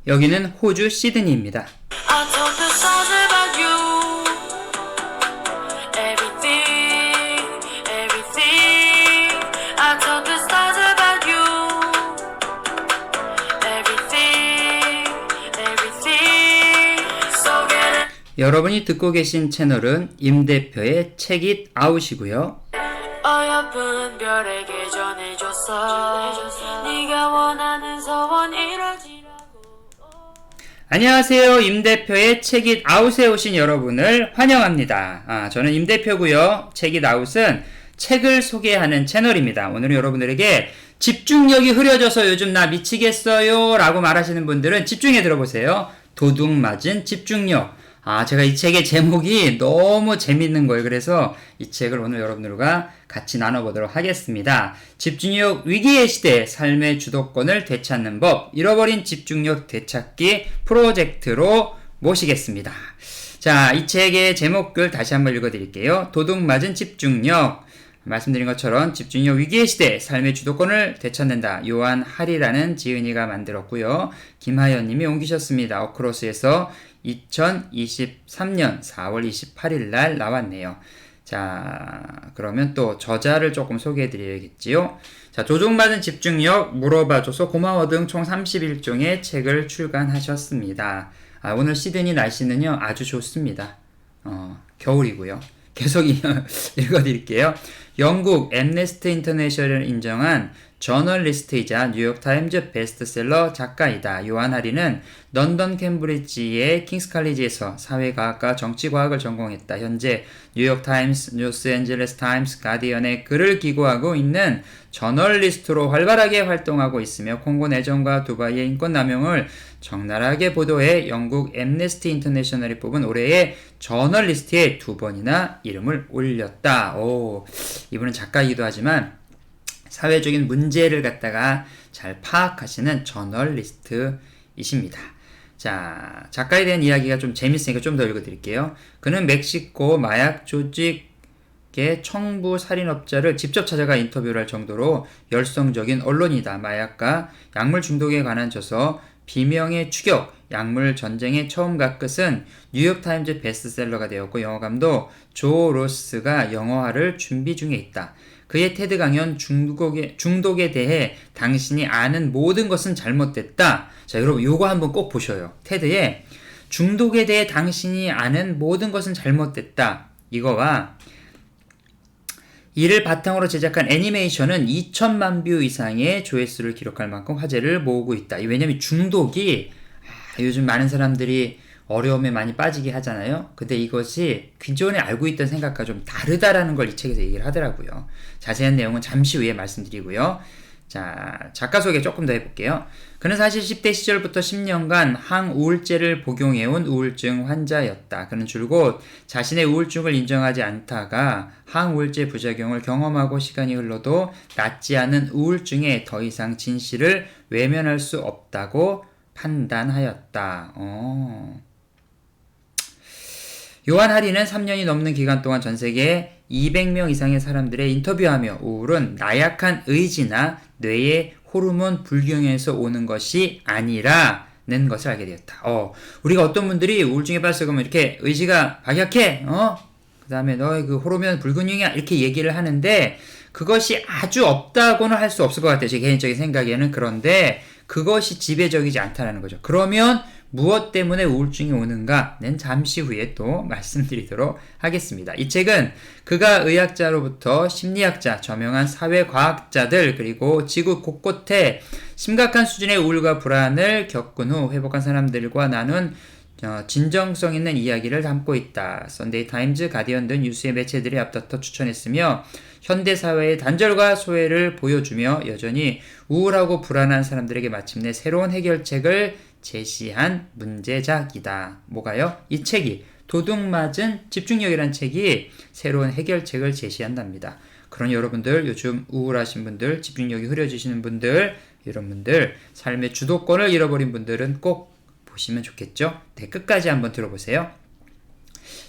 여기는 호주 시드니입니다. I told the stars about you. Everything, everything. I told the stars about you. Everything, everything. So get it. 여러분이 듣고 계신 채널은 임 대표의 Check It Out이고요. 어여쁜 별에게 전해줬어. 네가 원하는 소원 이루어지라고. 안녕하세요. 임 대표의 Check It Out에 오신 여러분을 환영합니다. 저는 임 대표고요. Check It Out은 책을 소개하는 채널입니다. 오늘은 여러분들에게 집중력이 흐려져서 요즘 나 미치겠어요 라고 말하시는 분들은 집중해 들어보세요. 도둑 맞은 집중력. 제가 이 책의 제목이 너무 재밌는 거예요. 그래서 이 책을 오늘 여러분들과 같이 나눠보도록 하겠습니다. 집중력 위기의 시대, 삶의 주도권을 되찾는 법, 잃어버린 집중력 되찾기 프로젝트로 모시겠습니다. 자, 이 책의 제목글 다시 한번 읽어드릴게요. 도둑 맞은 집중력. 말씀드린 것처럼 집중력 위기의 시대, 삶의 주도권을 되찾는다. 요한 하리라는 지은이가 만들었고요. 김하연 님이 옮기셨습니다. 어크로스에서 2023년 4월 28일 날 나왔네요. 자, 그러면 또 저자를 조금 소개해 드려야겠지요. 자, 도둑맞은 집중력, 물어봐줘서 고마워 등 총 31종의 책을 출간하셨습니다. 오늘 시드니 날씨는요, 아주 좋습니다. 겨울이고요. 계속 읽어드릴게요. 영국 엠네스티 인터내셔널을 인정한 저널리스트이자 뉴욕타임즈 베스트셀러 작가이다. 요한 하리는 런던 캠브리지의 킹스칼리지에서 사회과학과 정치과학을 전공했다. 현재 뉴욕타임스, 로스앤젤레스 타임스, 가디언에 글을 기고하고 있는 저널리스트로 활발하게 활동하고 있으며 콩고 내전과 두바이의 인권남용을 적나라하게 보도해 영국 엠네스티 인터내셔널이 뽑은 올해의 저널리스트에 2번이나 이름을 올렸다. 이분은 작가이기도 하지만 사회적인 문제를 갖다가 잘 파악하시는 저널리스트이십니다. 자, 작가에 대한 이야기가 좀 재밌으니까 좀 더 읽어드릴게요. 그는 멕시코 마약 조직의 청부 살인업자를 직접 찾아가 인터뷰를 할 정도로 열성적인 언론이다. 마약과 약물 중독에 관한 저서 비명의 추격, 약물 전쟁의 처음과 끝은 뉴욕타임즈 베스트셀러가 되었고 영어감독 조 로스가 영어화를 준비 중에 있다. 그의 테드 강연 중독에 대해 당신이 아는 모든 것은 잘못됐다. 자, 여러분 요거 한번 꼭 보셔요. 테드의 중독에 대해 당신이 아는 모든 것은 잘못됐다. 이거와 이를 바탕으로 제작한 애니메이션은 2천만 뷰 이상의 조회수를 기록할 만큼 화제를 모으고 있다. 왜냐면 중독이 요즘 많은 사람들이 어려움에 많이 빠지게 하잖아요. 근데 이것이 기존에 알고 있던 생각과 좀 다르다라는 걸 이 책에서 얘기를 하더라고요. 자세한 내용은 잠시 후에 말씀드리고요. 자, 작가 소개 조금 더 해볼게요. 그는 사실 10대 시절부터 10년간 항우울제를 복용해온 우울증 환자였다. 그는 줄곧 자신의 우울증을 인정하지 않다가 항우울제 부작용을 경험하고 시간이 흘러도 낫지 않은 우울증에 더 이상 진실을 외면할 수 없다고 판단하였다. 요한 하리는 3년이 넘는 기간 동안 전 세계 200명 이상의 사람들의 인터뷰하며 우울은 나약한 의지나 뇌의 호르몬 불균형에서 오는 것이 아니라는 것을 알게 되었다. 우리가 어떤 분들이 우울증에 빠져서 그러면 이렇게 의지가 박약해, 그 다음에 너의 그 호르몬 불균형이야 이렇게 얘기를 하는데 그것이 아주 없다고는 할 수 없을 것 같아요. 제 개인적인 생각에는. 그런데 그것이 지배적이지 않다는 거죠. 그러면 무엇 때문에 우울증이 오는가는 잠시 후에 또 말씀드리도록 하겠습니다. 이 책은 그가 의학자로부터 심리학자, 저명한 사회과학자들 그리고 지구 곳곳에 심각한 수준의 우울과 불안을 겪은 후 회복한 사람들과 나눈 진정성 있는 이야기를 담고 있다. 선데이 타임즈, 가디언 등 뉴스의 매체들이 앞다퉈 추천했으며 현대사회의 단절과 소외를 보여주며 여전히 우울하고 불안한 사람들에게 마침내 새로운 해결책을 제시한 문제작이다. 뭐가요? 이 책이 도둑맞은 집중력이라는 책이 새로운 해결책을 제시한답니다. 그런 여러분들, 요즘 우울하신 분들, 집중력이 흐려지시는 분들, 이런 분들, 삶의 주도권을 잃어버린 분들은 꼭 보시면 좋겠죠? 네, 끝까지 한번 들어보세요.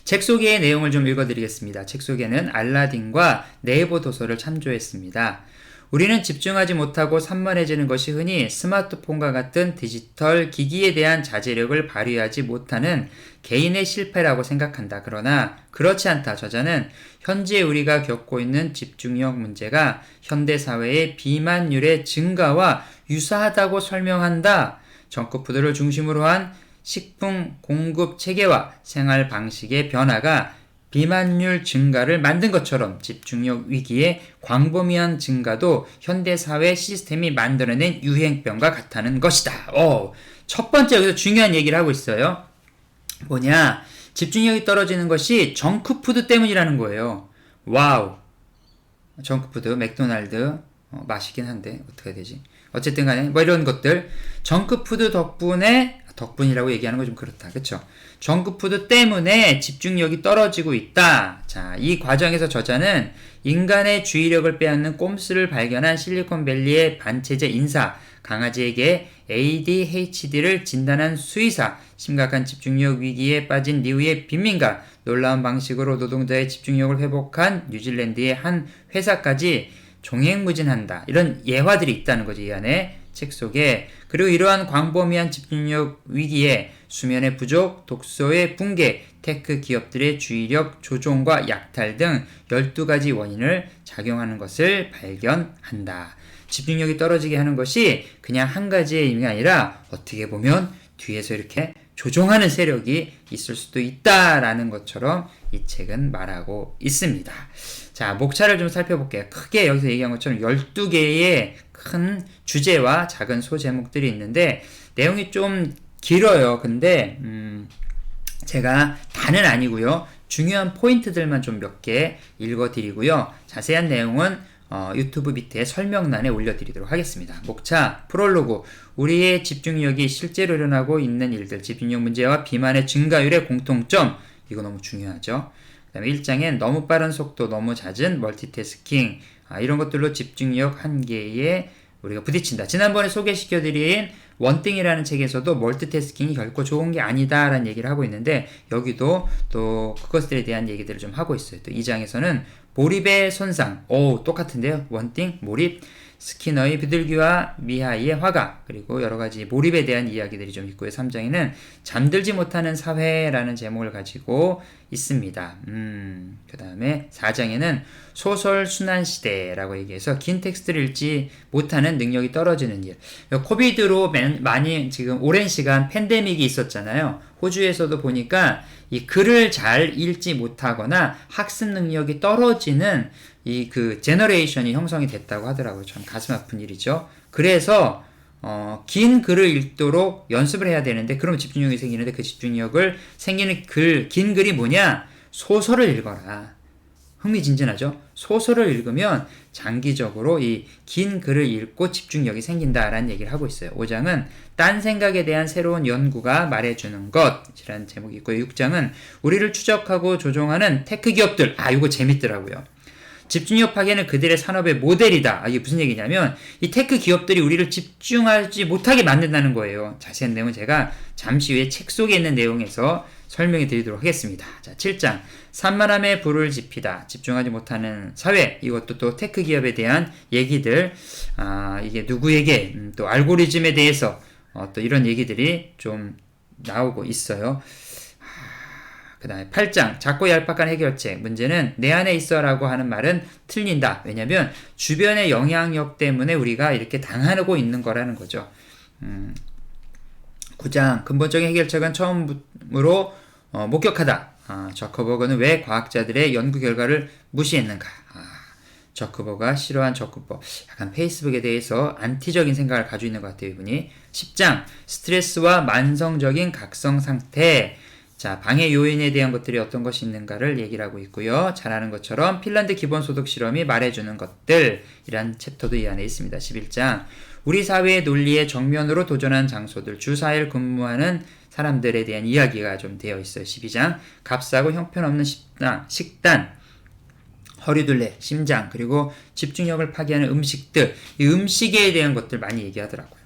책 소개의 내용을 좀 읽어드리겠습니다. 책 소개는 알라딘과 네이버 도서를 참조했습니다. 우리는 집중하지 못하고 산만해지는 것이 흔히 스마트폰과 같은 디지털 기기에 대한 자제력을 발휘하지 못하는 개인의 실패라고 생각한다. 그러나 그렇지 않다. 저자는 현재 우리가 겪고 있는 집중력 문제가 현대사회의 비만율의 증가와 유사하다고 설명한다. 정크푸드를 중심으로 한 식품 공급 체계와 생활 방식의 변화가 비만율 증가를 만든 것처럼 집중력 위기의 광범위한 증가도 현대사회 시스템이 만들어낸 유행병과 같다는 것이다. 첫 번째 여기서 중요한 얘기를 하고 있어요. 뭐냐? 집중력이 떨어지는 것이 정크푸드 때문이라는 거예요. 와우. 정크푸드, 맥도날드 맛있긴 한데 어떻게 해야 되지? 어쨌든 간에 뭐 이런 것들 정크푸드 덕분이라고 얘기하는 거 좀 그렇다. 그쵸? 정크푸드 때문에 집중력이 떨어지고 있다. 자, 이 과정에서 저자는 인간의 주의력을 빼앗는 꼼수를 발견한 실리콘밸리의 반체제 인사, 강아지에게 ADHD를 진단한 수의사, 심각한 집중력 위기에 빠진 리우의 빈민가, 놀라운 방식으로 노동자의 집중력을 회복한 뉴질랜드의 한 회사까지 종횡무진한다. 이런 예화들이 있다는 거지, 이 안에. 책 속에. 그리고 이러한 광범위한 집중력 위기에 수면의 부족, 독소의 붕괴, 테크 기업들의 주의력 조종과 약탈 등 12가지 원인을 작용하는 것을 발견한다. 집중력이 떨어지게 하는 것이 그냥 한 가지의 의미가 아니라 어떻게 보면 뒤에서 이렇게 조종하는 세력이 있을 수도 있다라는 것처럼 이 책은 말하고 있습니다. 자, 목차를 좀 살펴볼게요. 크게 여기서 얘기한 것처럼 12개의 큰 주제와 작은 소제목들이 있는데 내용이 좀 길어요. 근데 제가 다는 아니고요. 중요한 포인트들만 좀 몇 개 읽어드리고요. 자세한 내용은 유튜브 밑에 설명란에 올려드리도록 하겠습니다. 목차, 프롤로그, 우리의 집중력이 실제로 일어나고 있는 일들, 집중력 문제와 비만의 증가율의 공통점, 이거 너무 중요하죠. 그 다음에 1장엔 너무 빠른 속도, 너무 잦은 멀티태스킹, 이런 것들로 집중력 한계에 우리가 부딪힌다. 지난번에 소개시켜드린 원띵이라는 책에서도 멀티태스킹이 결코 좋은 게 아니다라는 얘기를 하고 있는데 여기도 또 그것들에 대한 얘기들을 좀 하고 있어요. 또 2장에서는 몰입의 손상, 똑같은데요. 원띵, 몰입, 스키너의 비둘기와 미하이의 화가, 그리고 여러가지 몰입에 대한 이야기들이 좀 있고요. 3장에는 잠들지 못하는 사회라는 제목을 가지고 있습니다. 그 다음에 4장에는 소설 순환시대라고 얘기해서 긴 텍스트를 읽지 못하는 능력이 떨어지는 일. 코비드로 많이 지금 오랜 시간 팬데믹이 있었잖아요. 호주에서도 보니까 이 글을 잘 읽지 못하거나 학습 능력이 떨어지는 이 그 제너레이션이 형성이 됐다고 하더라고요. 참 가슴 아픈 일이죠. 그래서 긴 글을 읽도록 연습을 해야 되는데 그러면 집중력이 생기는데 그 집중력을 생기는 긴 글이 뭐냐? 소설을 읽어라. 흥미진진하죠? 소설을 읽으면 장기적으로 이 긴 글을 읽고 집중력이 생긴다라는 얘기를 하고 있어요. 5장은 딴 생각에 대한 새로운 연구가 말해주는 것이라는 제목이 있고요. 6장은 우리를 추적하고 조종하는 테크 기업들. 이거 재밌더라고요. 집중력 파괴는 그들의 산업의 모델이다. 이게 무슨 얘기냐면 이 테크 기업들이 우리를 집중하지 못하게 만든다는 거예요. 자세한 내용은 제가 잠시 후에 책 속에 있는 내용에서 설명해 드리도록 하겠습니다. 자, 7장 산만함에 불을 지피다. 집중하지 못하는 사회. 이것도 또 테크 기업에 대한 얘기들. 이게 누구에게 또 알고리즘에 대해서 또 이런 얘기들이 좀 나오고 있어요. 그 다음에 8장 작고 얄팍한 해결책. 문제는 내 안에 있어 라고 하는 말은 틀린다. 왜냐면 주변의 영향력 때문에 우리가 이렇게 당하고 있는 거라는 거죠. 9장 근본적인 해결책은 처음으로 목격하다. 저커버그는 왜 과학자들의 연구 결과를 무시했는가. 저커버그가 싫어한 접근법. 약간 페이스북에 대해서 안티적인 생각을 가지고 있는 것 같아요. 이분이. 10장 스트레스와 만성적인 각성 상태. 자, 방해 요인에 대한 것들이 어떤 것이 있는가를 얘기를 하고 있고요. 잘 아는 것처럼 핀란드 기본소득 실험이 말해주는 것들이란 챕터도 이 안에 있습니다. 11장 우리 사회의 논리에 정면으로 도전한 장소들, 주 4일 근무하는 사람들에 대한 이야기가 좀 되어 있어요. 12장 값싸고 형편없는 식단, 허리둘레, 심장, 그리고 집중력을 파괴하는 음식들, 이 음식에 대한 것들 많이 얘기하더라고요.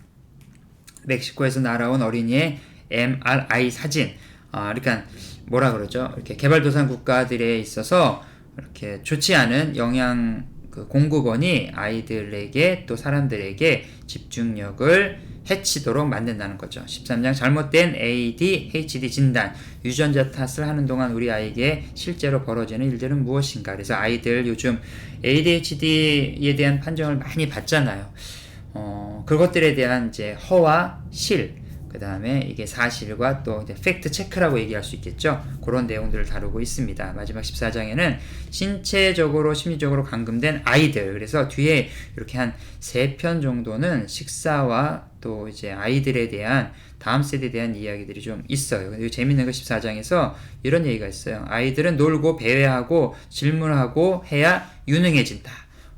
멕시코에서 날아온 어린이의 MRI 사진, 그러니까 뭐라 그러죠? 이렇게 개발도상 국가들에 있어서 이렇게 좋지 않은 영양 그 공급원이 아이들에게 또 사람들에게 집중력을 해치도록 만든다는 거죠. 13장 잘못된 ADHD 진단, 유전자 탓을 하는 동안 우리 아이에게 실제로 벌어지는 일들은 무엇인가. 그래서 아이들 요즘 ADHD에 대한 판정을 많이 받잖아요. 그것들에 대한 이제 허와 실, 그 다음에 이게 사실과 또 이제 팩트 체크라고 얘기할 수 있겠죠. 그런 내용들을 다루고 있습니다. 마지막 14장에는 신체적으로 심리적으로 감금된 아이들, 그래서 뒤에 이렇게 한 3편 정도는 식사와 또 이제 아이들에 대한 다음 세대에 대한 이야기들이 좀 있어요. 근데 재밌는 거 14장에서 이런 얘기가 있어요. 아이들은 놀고 배회하고 질문하고 해야 유능해진다.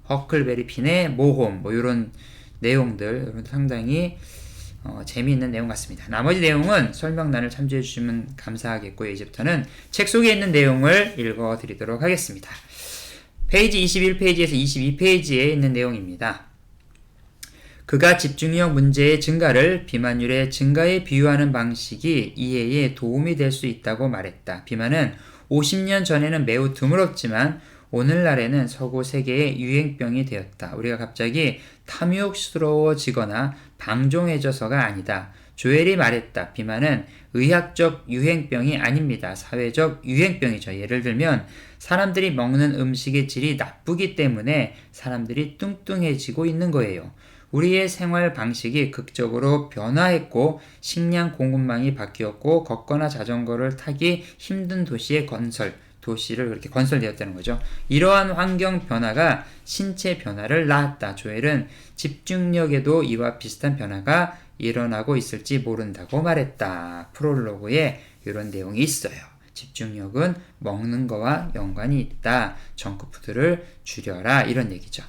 허클베리 핀의 모험, 뭐 이런 내용들 상당히 재미있는 내용 같습니다. 나머지 내용은 설명란을 참조해 주시면 감사하겠고요. 이제부터는 책 속에 있는 내용을 읽어 드리도록 하겠습니다. 페이지 21페이지에서 22페이지에 있는 내용입니다. 그가 집중력 문제의 증가를 비만율의 증가에 비유하는 방식이 이해에 도움이 될 수 있다고 말했다. 비만은 50년 전에는 매우 드물었지만 오늘날에는 서구 세계의 유행병이 되었다. 우리가 갑자기 탐욕스러워지거나 방종해져서가 아니다. 조엘이 말했다. 비만은 의학적 유행병이 아닙니다. 사회적 유행병이죠. 예를 들면 사람들이 먹는 음식의 질이 나쁘기 때문에 사람들이 뚱뚱해지고 있는 거예요. 우리의 생활 방식이 극적으로 변화했고 식량 공급망이 바뀌었고 걷거나 자전거를 타기 힘든 도시의 도시를 그렇게 건설되었다는 거죠. 이러한 환경 변화가 신체 변화를 낳았다. 조엘은 집중력에도 이와 비슷한 변화가 일어나고 있을지 모른다고 말했다. 프롤로그에 이런 내용이 있어요. 집중력은 먹는 거와 연관이 있다. 정크푸드를 줄여라. 이런 얘기죠.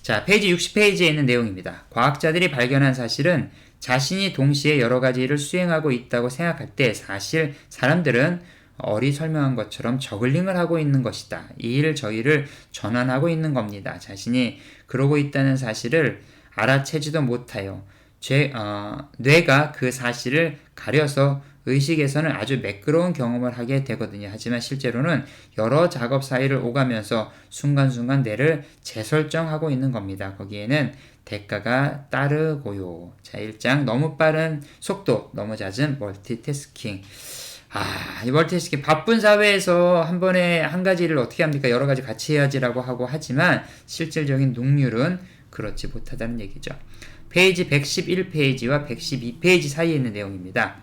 자, 페이지 60페이지에 있는 내용입니다. 과학자들이 발견한 사실은 자신이 동시에 여러 가지 일을 수행하고 있다고 생각할 때 사실 사람들은 어리 설명한 것처럼 저글링을 하고 있는 것이다. 이 일을 저희를 전환하고 있는 겁니다. 자신이 그러고 있다는 사실을 알아채지도 못하여 뇌가 그 사실을 가려서 의식에서는 아주 매끄러운 경험을 하게 되거든요. 하지만 실제로는 여러 작업 사이를 오가면서 순간순간 뇌를 재설정하고 있는 겁니다. 거기에는 대가가 따르고요. 자, 1장 너무 빠른 속도, 너무 잦은 멀티태스킹. 이 멀티태스킹 바쁜 사회에서 한 번에 한 가지 일을 어떻게 합니까? 여러 가지 같이 해야지라고 하고 하지만 실질적인 능률은 그렇지 못하다는 얘기죠. 페이지 111페이지와 112페이지 사이에 있는 내용입니다.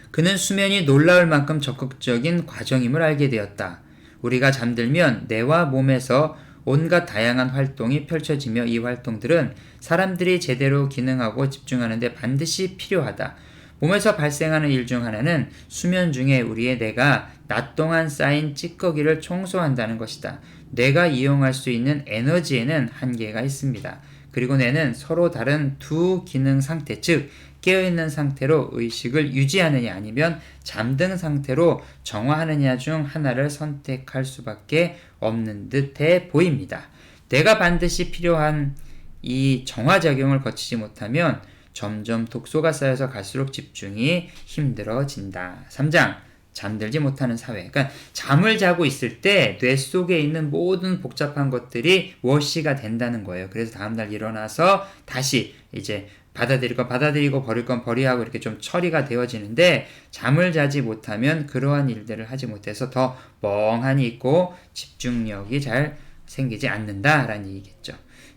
그는 수면이 놀라울 만큼 적극적인 과정임을 알게 되었다. 우리가 잠들면 뇌와 몸에서 온갖 다양한 활동이 펼쳐지며 이 활동들은 사람들이 제대로 기능하고 집중하는 데 반드시 필요하다. 몸에서 발생하는 일 중 하나는 수면 중에 우리의 뇌가 낮 동안 쌓인 찌꺼기를 청소한다는 것이다. 뇌가 이용할 수 있는 에너지에는 한계가 있습니다. 그리고 뇌는 서로 다른 두 기능 상태, 즉 깨어있는 상태로 의식을 유지하느냐 아니면 잠든 상태로 정화하느냐 중 하나를 선택할 수밖에 없는 듯해 보입니다. 뇌가 반드시 필요한 이 정화작용을 거치지 못하면 점점 독소가 쌓여서 갈수록 집중이 힘들어진다. 3장 잠들지 못하는 사회. 그러니까 잠을 자고 있을 때 뇌 속에 있는 모든 복잡한 것들이 워시가 된다는 거예요. 그래서 다음날 일어나서 다시 이제 받아들일 건 받아들이고 버릴 건 버리하고 이렇게 좀 처리가 되어지는데 잠을 자지 못하면 그러한 일들을 하지 못해서 더 멍하니 있고 집중력이 잘 생기지 않는다라는 얘기겠죠.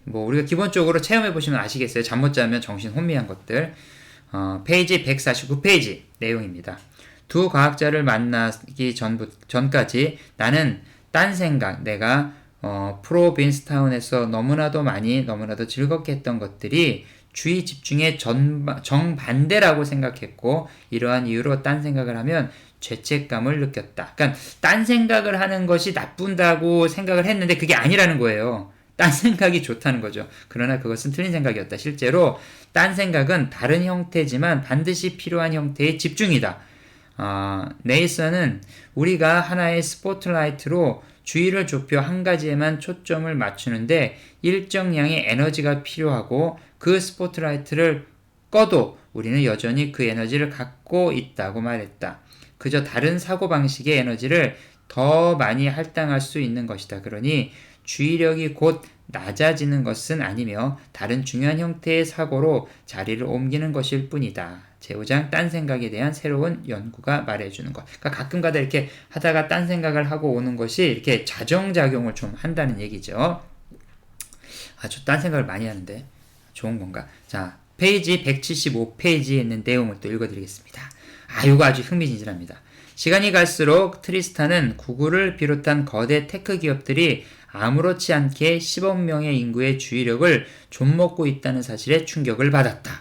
뭐 우리가 기본적으로 체험해 보시면 아시겠어요. 잠 못 자면 정신 혼미한 것들. 페이지 149페이지 내용입니다. 두 과학자를 만나기 전까지 나는 딴 생각, 내가 프로빈스타운에서 너무나도 즐겁게 했던 것들이 주의 집중의 정반대라고 생각했고 이러한 이유로 딴 생각을 하면 죄책감을 느꼈다. 그러니까 딴 생각을 하는 것이 나쁜다고 생각을 했는데 그게 아니라는 거예요. 딴 생각이 좋다는 거죠. 그러나 그것은 틀린 생각이었다. 실제로 딴 생각은 다른 형태지만 반드시 필요한 형태의 집중이다. 네이선은 우리가 하나의 스포트라이트로 주의를 좁혀 한 가지에만 초점을 맞추는데 일정량의 에너지가 필요하고 그 스포트라이트를 꺼도 우리는 여전히 그 에너지를 갖고 있다고 말했다. 그저 다른 사고방식의 에너지를 더 많이 할당할 수 있는 것이다. 그러니 주의력이 곧 낮아지는 것은 아니며 다른 중요한 형태의 사고로 자리를 옮기는 것일 뿐이다. 제5장 딴 생각에 대한 새로운 연구가 말해주는 것. 그러니까 가끔가다 이렇게 하다가 딴 생각을 하고 오는 것이 이렇게 자정작용을 좀 한다는 얘기죠. 저 딴 생각을 많이 하는데 좋은 건가? 자, 페이지 175페이지에 있는 내용을 또 읽어드리겠습니다. 이거 아주 흥미진진합니다. 시간이 갈수록 트리스타는 구글을 비롯한 거대 테크 기업들이 아무렇지 않게 10억 명의 인구의 주의력을 좀먹고 있다는 사실에 충격을 받았다.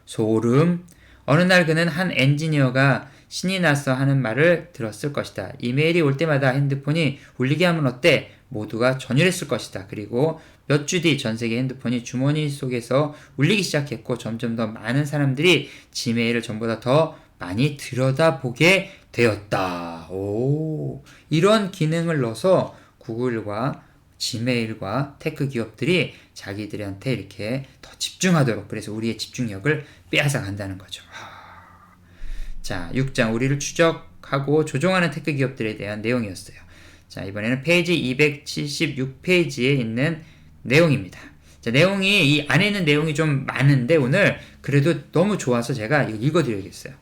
소름. 어느 날 그는 한 엔지니어가 신이 나서 하는 말을 들었을 것이다. 이메일이 올 때마다 핸드폰이 울리게 하면 어때? 모두가 전율했을 것이다. 그리고 몇 주 뒤 전 세계 핸드폰이 주머니 속에서 울리기 시작했고 점점 더 많은 사람들이 지메일을 전보다 더 많이 들여다보게 되었다. 이런 기능을 넣어서 구글과 지메일과 테크 기업들이 자기들한테 이렇게 더 집중하도록, 그래서 우리의 집중력을 빼앗아 간다는 거죠. 자, 6장 우리를 추적하고 조종하는 테크 기업들에 대한 내용이었어요. 자, 이번에는 페이지 276페이지에 있는 내용입니다. 자, 내용이 이 안에 있는 내용이 좀 많은데 오늘 그래도 너무 좋아서 제가 이거 읽어드려야겠어요.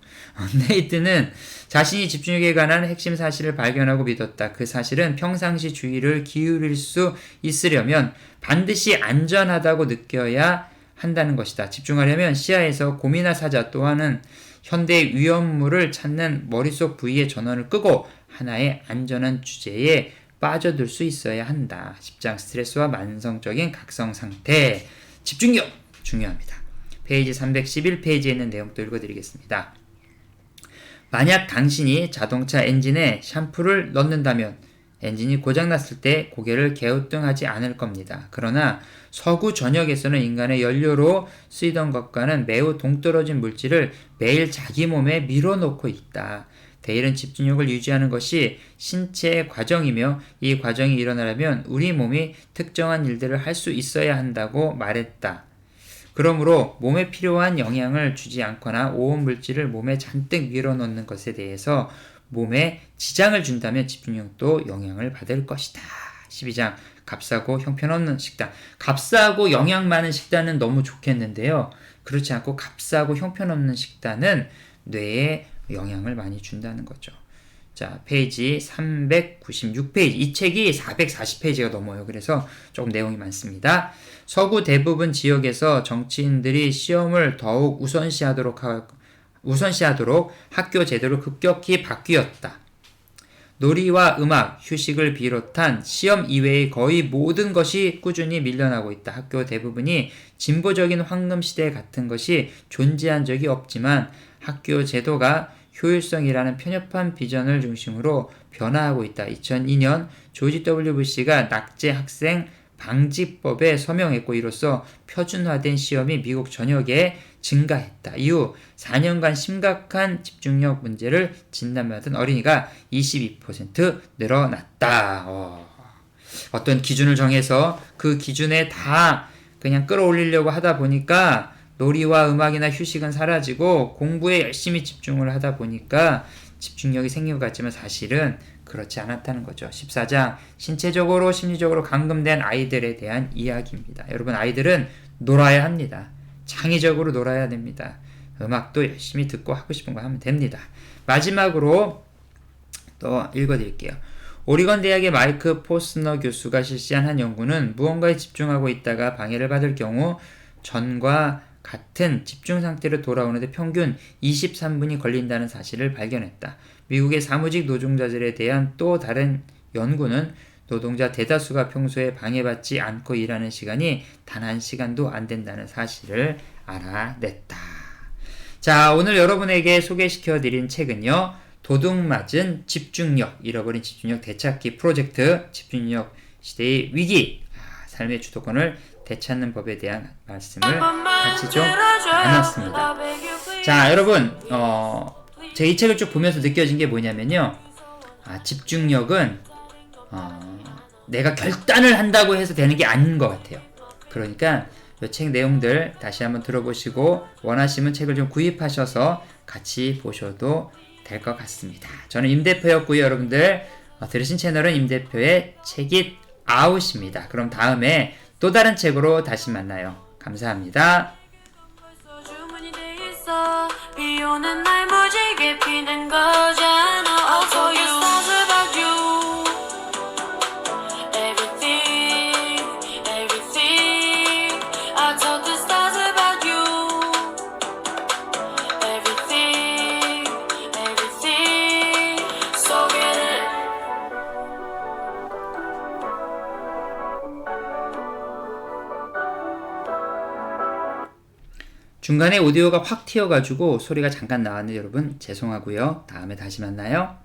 네이트는 자신이 집중력에 관한 핵심 사실을 발견하고 믿었다. 그 사실은 평상시 주의를 기울일 수 있으려면 반드시 안전하다고 느껴야 한다는 것이다. 집중하려면 시야에서 곰이나 사자 또한은 현대 위험물을 찾는 머릿속 부위의 전원을 끄고 하나의 안전한 주제에 빠져들 수 있어야 한다. 10장 스트레스와 만성적인 각성 상태. 집중력 중요합니다. 페이지 311페이지에 있는 내용도 읽어드리겠습니다. 만약 당신이 자동차 엔진에 샴푸를 넣는다면 엔진이 고장났을 때 고개를 갸우뚱하지 않을 겁니다. 그러나 서구 전역에서는 인간의 연료로 쓰이던 것과는 매우 동떨어진 물질을 매일 자기 몸에 밀어넣고 있다. 대일은 집중력을 유지하는 것이 신체의 과정이며 이 과정이 일어나려면 우리 몸이 특정한 일들을 할 수 있어야 한다고 말했다. 그러므로 몸에 필요한 영향을 주지 않거나 오염물질을 몸에 잔뜩 밀어넣는 것에 대해서 몸에 지장을 준다면 집중력도 영향을 받을 것이다. 12장 값싸고 형편없는 식단. 값싸고 영양 많은 식단은 너무 좋겠는데요. 그렇지 않고 값싸고 형편없는 식단은 뇌에 영향을 많이 준다는 거죠. 자, 페이지 396페이지. 이 책이 440페이지가 넘어요. 그래서 조금 내용이 많습니다. 서구 대부분 지역에서 정치인들이 시험을 더욱 우선시하도록 학교 제도를 급격히 바뀌었다. 놀이와 음악, 휴식을 비롯한 시험 이외의 거의 모든 것이 꾸준히 밀려나고 있다. 학교 대부분이 진보적인 황금시대 같은 것이 존재한 적이 없지만 학교 제도가 효율성이라는 편협한 비전을 중심으로 변화하고 있다. 2002년 조지 W. 부시가 낙제 학생 방지법에 서명했고 이로써 표준화된 시험이 미국 전역에 증가했다. 이후 4년간 심각한 집중력 문제를 진단받은 어린이가 22% 늘어났다. 어떤 기준을 정해서 그 기준에 다 그냥 끌어올리려고 하다 보니까 놀이와 음악이나 휴식은 사라지고 공부에 열심히 집중을 하다 보니까 집중력이 생긴 것 같지만 사실은 그렇지 않았다는 거죠. 14장 신체적으로 심리적으로 감금된 아이들에 대한 이야기입니다. 여러분, 아이들은 놀아야 합니다. 창의적으로 놀아야 됩니다. 음악도 열심히 듣고 하고 싶은 거 하면 됩니다. 마지막으로 또 읽어드릴게요. 오리건 대학의 마이크 포스너 교수가 실시한 한 연구는 무언가에 집중하고 있다가 방해를 받을 경우 전과 같은 집중 상태로 돌아오는데 평균 23분이 걸린다는 사실을 발견했다. 미국의 사무직 노동자들에 대한 또 다른 연구는 노동자 대다수가 평소에 방해받지 않고 일하는 시간이 단 1시간도 안 된다는 사실을 알아냈다. 자, 오늘 여러분에게 소개시켜드린 책은요. 도둑맞은 집중력, 잃어버린 집중력 되찾기 프로젝트, 집중력 시대의 위기, 삶의 주도권을 되찾는 법에 대한 말씀을 같이 좀 나눴습니다. 자, 여러분, 제 이 책을 쭉 보면서 느껴진 게 뭐냐면요. 집중력은 내가 결단을 한다고 해서 되는 게 아닌 것 같아요. 그러니까 이 책 내용들 다시 한번 들어보시고 원하시면 책을 좀 구입하셔서 같이 보셔도 될 것 같습니다. 저는 임 대표였고요. 여러분들 들으신 채널은 임 대표의 책잇 out입니다. 그럼 다음에 또 다른 책으로 다시 만나요. 감사합니다. 벌써 주문이 돼 있어. 비 오는 날 무지개 피는 거잖아. I'll tell you stars about you. Everything, everything. I told the stars about you. Everything, everything. So get it. 중간에 오디오가 확 튀어가지고 소리가 잠깐 나왔는데 여러분 죄송하고요. 다음에 다시 만나요.